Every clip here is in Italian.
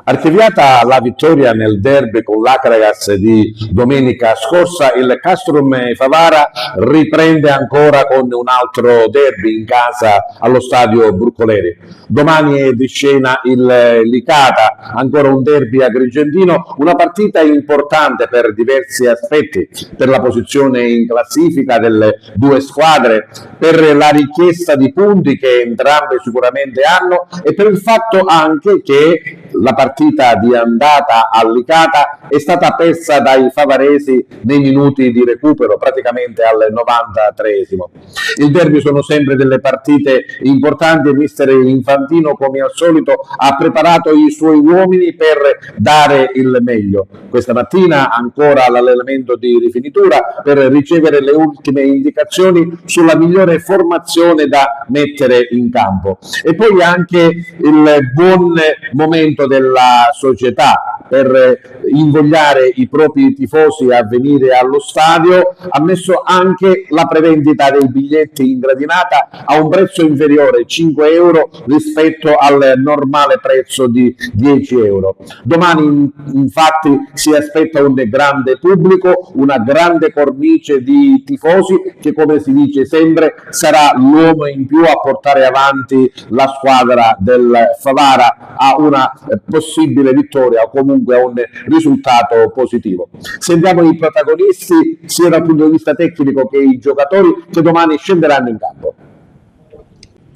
Archiviata la vittoria nel derby con l'Akragas di domenica scorsa, il Castrum Favara riprende ancora con un altro derby in casa allo stadio Bruncoleri. Domani è di scena il Licata, ancora un derby agrigentino, una partita importante per diversi aspetti, per la posizione in classifica delle due squadre, per la richiesta di punti che entrambe sicuramente hanno e per il fatto anche che la partita di andata a Licata è stata persa dai favaresi nei minuti di recupero, praticamente al 93esimo. Il derby sono sempre delle partite importanti e mister Infantino, come al solito, ha preparato i suoi uomini per dare il meglio. Questa mattina ancora l'allenamento di rifinitura per ricevere le ultime indicazioni sulla migliore formazione da mettere in campo. E poi anche il buon momento della società per invogliare i propri tifosi a venire allo stadio, ha messo anche la prevendita dei biglietti in gradinata a un prezzo inferiore, 5 euro, rispetto al normale prezzo di 10 euro. Domani infatti si aspetta un grande pubblico, una grande cornice di tifosi che, come si dice sempre, sarà l'uomo in più a portare avanti la squadra del Favara a una possibile vittoria o comunque a un risultato positivo. Sentiamo i protagonisti sia dal punto di vista tecnico che i giocatori che domani scenderanno in campo.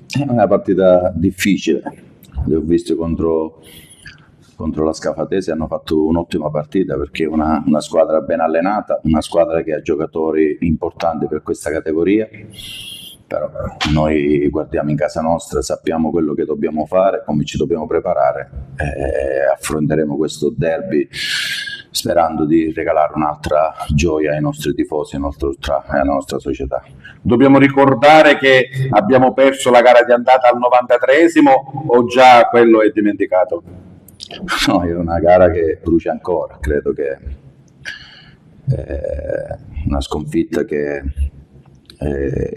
È una partita difficile, li ho visti contro la Scafatese, hanno fatto un'ottima partita perché è una squadra ben allenata, una squadra che ha giocatori importanti per questa categoria. Però noi guardiamo in casa nostra, sappiamo quello che dobbiamo fare, come ci dobbiamo preparare e affronteremo questo derby sperando di regalare un'altra gioia ai nostri tifosi e alla nostra società. Dobbiamo ricordare che abbiamo perso la gara di andata al 93esimo o già quello è dimenticato? No, è una gara che brucia ancora, credo che è una sconfitta che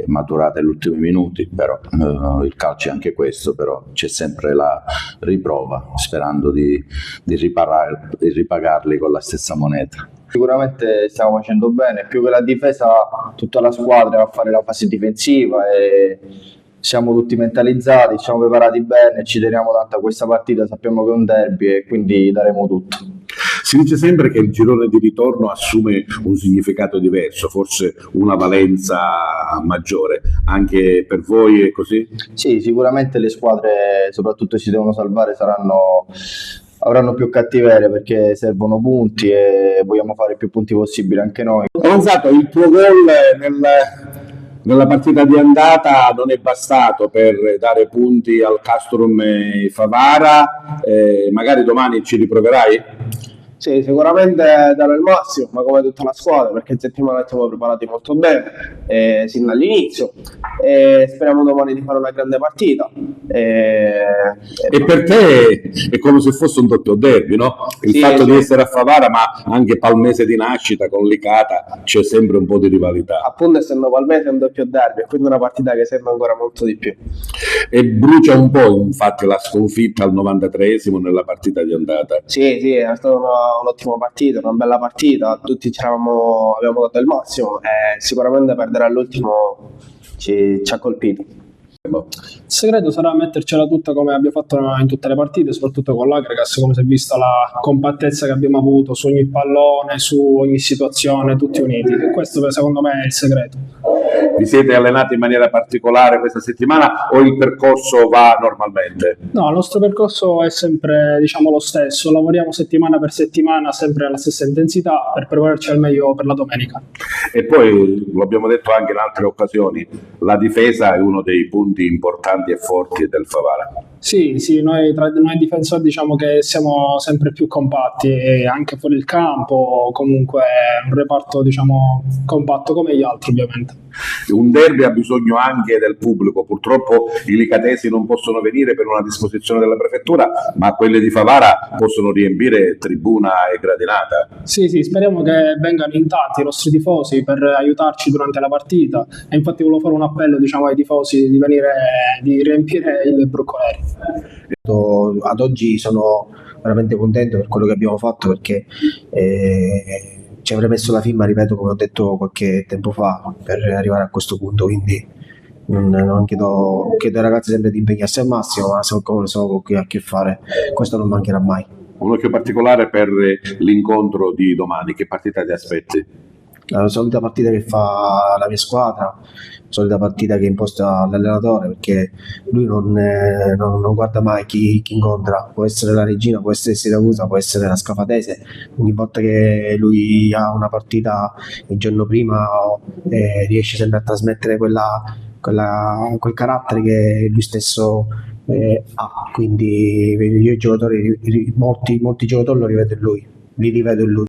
maturata negli ultimi minuti, però il calcio è anche questo, però c'è sempre la riprova sperando di ripagarli con la stessa moneta. Sicuramente stiamo facendo bene, più che la difesa tutta la squadra va a fare la fase difensiva e siamo tutti mentalizzati, siamo preparati bene, ci teniamo tanto a questa partita, sappiamo che è un derby e quindi daremo tutto. Si dice sempre che il girone di ritorno assume un significato diverso, forse una valenza maggiore. Anche per voi è così? Sì, sicuramente le squadre, soprattutto si devono salvare, avranno più cattiveria perché servono punti e vogliamo fare più punti possibili anche noi. Avanzato, il tuo gol nella partita di andata non è bastato per dare punti al Castrum Favara, magari domani ci riproverai? Sì, sicuramente darò il massimo, ma come tutta la squadra, perché in settimana siamo preparati molto bene, sin dall'inizio, e speriamo domani di fare una grande partita. E per te è come se fosse un doppio derby, no? Il fatto di essere a Favara, ma anche palmese di nascita con Licata, c'è sempre un po' di rivalità. Appunto, essendo palmese è un doppio derby, quindi una partita che sembra ancora molto di più. E brucia un po', infatti, la sconfitta al 93esimo nella partita di andata. Sì, è stata un'ottima partita, una bella partita, tutti abbiamo dato il massimo e sicuramente perdere all'ultimo ci ha colpito. Il segreto sarà mettercela tutta come abbiamo fatto in tutte le partite, soprattutto con l'Akragas, come si è vista la compattezza che abbiamo avuto su ogni pallone, su ogni situazione, tutti uniti. E questo secondo me è il segreto. Vi siete allenati in maniera particolare questa settimana o il percorso va normalmente? No, il nostro percorso è sempre lo stesso, lavoriamo settimana per settimana sempre alla stessa intensità per prepararci al meglio per la domenica. E poi, lo abbiamo detto anche in altre occasioni, la difesa è uno dei punti importanti e forti del Favara. Sì, noi difensori diciamo che siamo sempre più compatti e anche fuori il campo, comunque un reparto compatto come gli altri ovviamente. Un derby ha bisogno anche del pubblico, purtroppo i licatesi non possono venire per una disposizione della prefettura, ma quelle di Favara possono riempire tribuna e gradinata. Sì, sì, speriamo che vengano in tanti i nostri tifosi per aiutarci durante la partita, e infatti volevo fare un appello, diciamo, ai tifosi di venire, di riempire il Broccoleri. Ad oggi sono veramente contento per quello che abbiamo fatto, perché ci avrei messo la firma, ripeto, come ho detto qualche tempo fa, per arrivare a questo punto, quindi non chiedo ai ragazzi sempre di impegnarsi al massimo, ma so che ha a che fare, questo non mancherà mai. Un occhio particolare per l'incontro di domani, che partita ti aspetti? La solita partita che fa la mia squadra, la solita partita che imposta l'allenatore, perché lui non guarda mai chi incontra, può essere la Regina, può essere Siracusa, può essere la Scafatese. Ogni volta che lui ha una partita il giorno prima riesce sempre a trasmettere quel carattere che lui stesso ha, quindi io i giocatori, molti giocatori li rivedo in lui.